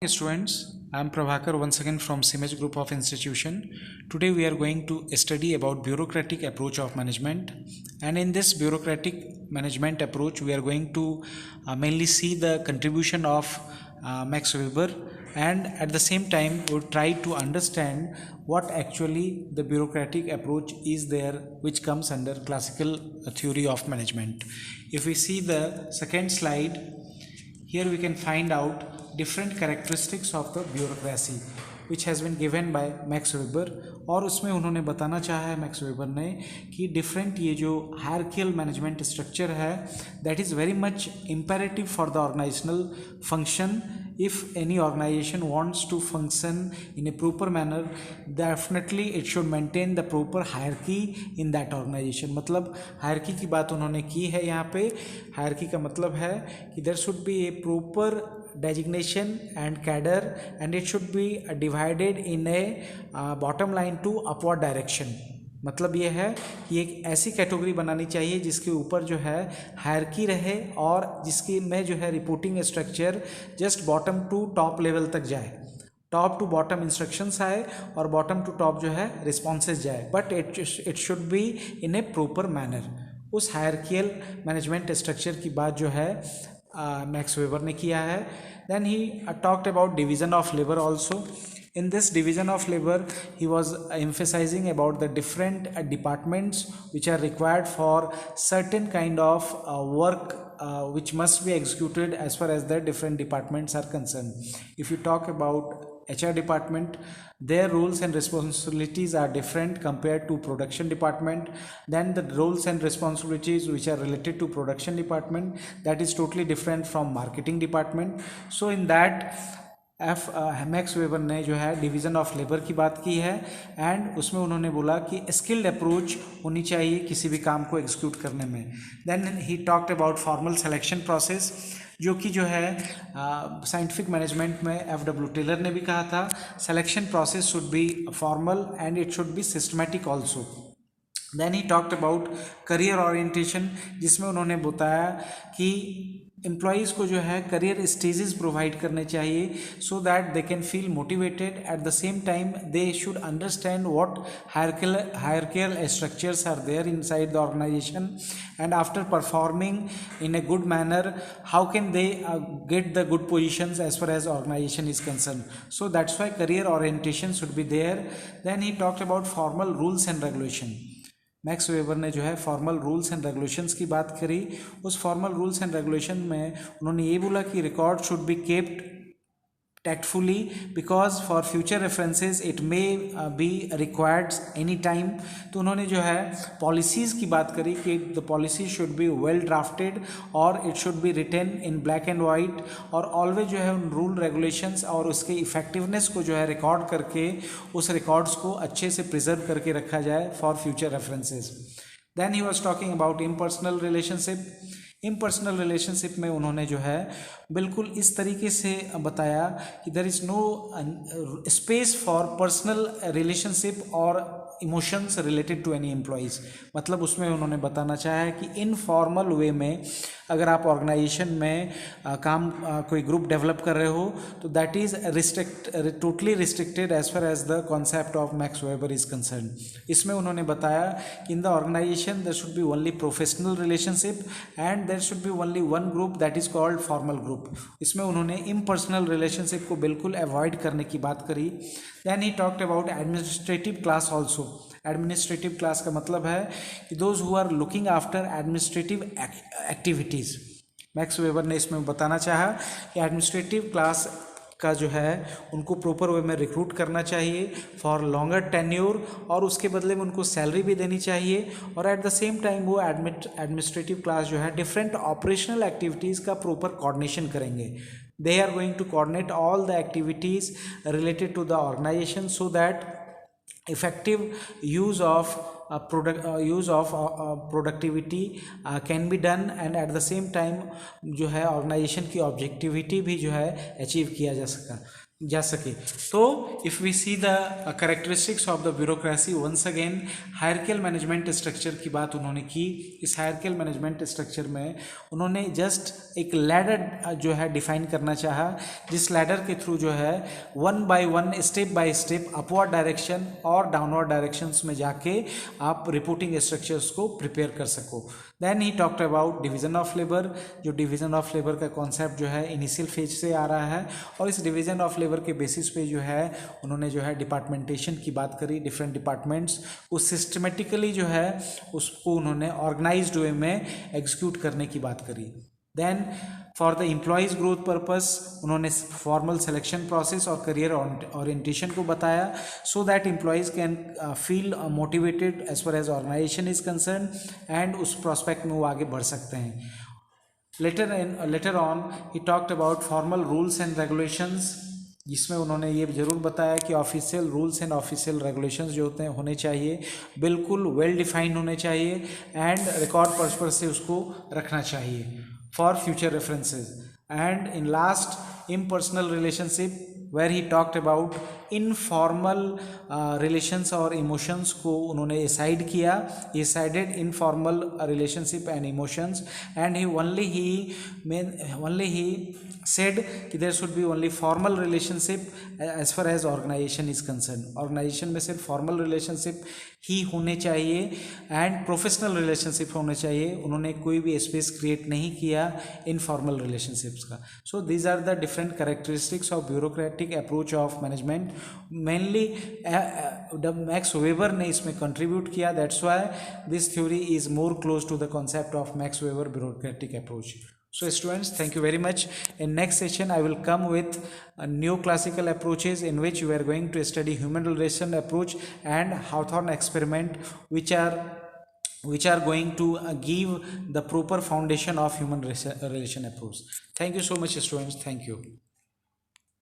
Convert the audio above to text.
Students, I am Prabhakar once again from Simage Group of Institution. Today we are going to study about bureaucratic approach of management, and in this bureaucratic management approach we are going to mainly see the contribution of Max Weber, and at the same time we'll try to understand what actually the bureaucratic approach is there, which comes under classical theory of management. If we see the second slide, here we can find out different characteristics of the bureaucracy which has been given by max weber, और उसमें उन्होंने बताना चाहा है Max Weber ने कि different ये जो हायरार्कियल मैनेजमेंट स्ट्रक्चर है that is very much imperative for the organizational function. If any organization wants to function in a proper manner, definitely it should maintain the proper hierarchy in that organization. मतलब hierarchy की बात उन्होंने की है यहाँ पे. hierarchy का मतलब है कि there should be a proper designation and cadre and it should be divided in a bottom line to upward direction. मतलब ये है कि एक ऐसी कैटेगरी बनानी चाहिए जिसके ऊपर जो है हायरार्की रहे और जिसकी में जो है reporting structure just bottom to top level तक जाए, टॉप टू बॉटम इंस्ट्रक्शंस आए और बॉटम टू टॉप जो है रिस्पॉन्सेज जाए, but it should be in a proper manner. उस हायरार्कियल मैनेजमेंट स्ट्रक्चर की बात जो है मैक्स वेबर ने किया है. Then he talked about division of labour also. In this division of labor, he was emphasizing about the different departments which are required for certain kind of work which must be executed as far as the different departments are concerned. If you talk about HR department, their roles and responsibilities are different compared to production department. Then the roles and responsibilities which are related to production department, that is totally different from marketing department. So in that max Weber ने जो है division of labour की बात की है and उसमें उन्होंने बोला कि स्किल्ड अप्रोच होनी चाहिए किसी भी काम को एग्जीक्यूट करने में. Then he talked about formal selection process, जो कि जो है साइंटिफिक मैनेजमेंट में एफ.डब्ल्यू. टेलर ने भी कहा था selection process should be formal and it should be systematic also. Then he talked about career orientation, जिसमें उन्होंने बताया कि एम्प्लॉयज़ को जो है करियर स्टेजेस प्रोवाइड करने चाहिए so that they can feel motivated. At the same time they should understand what hierarchical structures are there inside the organization and after performing in a good manner how can they get the good positions as far as organization is concerned. So that's why career orientation should be there. Then he talked about formal rules and regulation. Max Weber ने जो है formal rules and regulations की बात करी. उस formal rules and regulation में उन्होंने ये बोला कि record should be kept tactfully because for future references it may be required any time. तो उन्होंने जो है पॉलिसीज़ की बात करी कि the policy should be well drafted और it should be written in black and white, और always जो है उन रूल रेगुलेशंस और उसके इफेक्टिवनेस को जो है रिकॉर्ड करके उस रिकॉर्ड्स को अच्छे से प्रिजर्व करके रखा जाए for future references. Then he was talking about impersonal relationship. Impersonal relationship में उन्होंने जो है बिल्कुल इस तरीके से बताया कि there is no space for personal relationship और emotions related to any employees. मतलब उसमें उन्होंने बताना चाहा है कि इनफॉर्मल वे में अगर आप ऑर्गेनाइजेशन में कोई ग्रुप डेवलप कर रहे हो तो that is totally restricted as far as the concept of Max Weber is concern. इसमें उन्होंने बताया कि in the organization there should be only professional relationship and there should be only one group that is called formal group. इसमें उन्होंने impersonal relationship को बिल्कुल avoid करने की बात करी. Then he talked about administrative class also. Administrative class का मतलब है कि those who are looking after administrative activities. Max Weber ने इसमें बताना चाहा कि एडमिनिस्ट्रेटिव क्लास का जो है उनको प्रॉपर वे में रिक्रूट करना चाहिए फॉर लॉन्गर टेन्योर, और उसके बदले में उनको सैलरी भी देनी चाहिए, और एट द सेम टाइम वो एडमिनिस्ट्रेटिव क्लास जो है डिफरेंट ऑपरेशनल एक्टिविटीज़ का प्रॉपर कोऑर्डिनेशन करेंगे. They are going to coordinate all the activities related to the organization so that effective use of productivity can be done, and at the same time जो है organisation की objectivity भी जो है achieve किया जा सका. जा सके। तो if we see the characteristics of the bureaucracy, once again hierarchical management structure की बात उन्होंने की। इस हायरकियल मैनेजमेंट स्ट्रक्चर में उन्होंने जस्ट एक लैडर जो है डिफाइन करना चाहा, जिस लैडर के थ्रू जो है one by one, step by step, upward direction और डाउनवर्ड डायरेक्शंस में जाके आप रिपोर्टिंग स्ट्रक्चर्स को प्रिपेयर कर सको। Then he talked about division of labour. जो डिवीजन ऑफ लेबर का कॉन्सेप्ट जो है इनिशियल फेज से आ रहा है, और इस डिवीजन ऑफ लेबर के बेसिस पे जो है उन्होंने जो है डिपार्टमेंटेशन की बात करी। डिफरेंट डिपार्टमेंट्स को सिस्टमेटिकली जो है उसको उन्होंने ऑर्गेनाइज्ड वे में एग्जीक्यूट करने की बात करी। Then for the employees growth purpose उन्होंने फॉर्मल सिलेक्शन प्रोसेस और करियर ओरिएंटेशन को बताया, so that employees can feel motivated as far as organization is concern, and उस प्रोस्पेक्ट में वो आगे बढ़ सकते हैं। Later on he talked about formal rules and regulations, जिसमें उन्होंने ये ज़रूर बताया कि official rules and official regulations जो होते हैं होने चाहिए, बिल्कुल वेल डिफाइंड होने चाहिए, एंड रिकॉर्ड पर्पस से उसको रखना चाहिए for future references. And in last impersonal relationship, where he talked about informal relations और इमोशंस को उन्होंने डिसाइड किया। He decided informal relationship and emotions, and only he said कि there should be only formal relationship as far as organization is concerned। Organization में सिर्फ formal relationship ही होने चाहिए and professional relationship होने चाहिए। उन्होंने कोई भी स्पेस क्रिएट नहीं किया इनफॉर्मल रिलेशनशिप्स का। So these are the different characteristics of bureaucratic approach of management. Mainly Max Weber ने इसमें कंट्रीब्यूट किया, that's why this theory is more close to the concept of Max Weber bureaucratic approach. So students, thank you very much. In next session I will come with neoclassical approaches, in which we are going to study human relation approach and Hawthorne experiment, which are going to give the proper foundation of human relation approach. Thank you so much students. Thank you.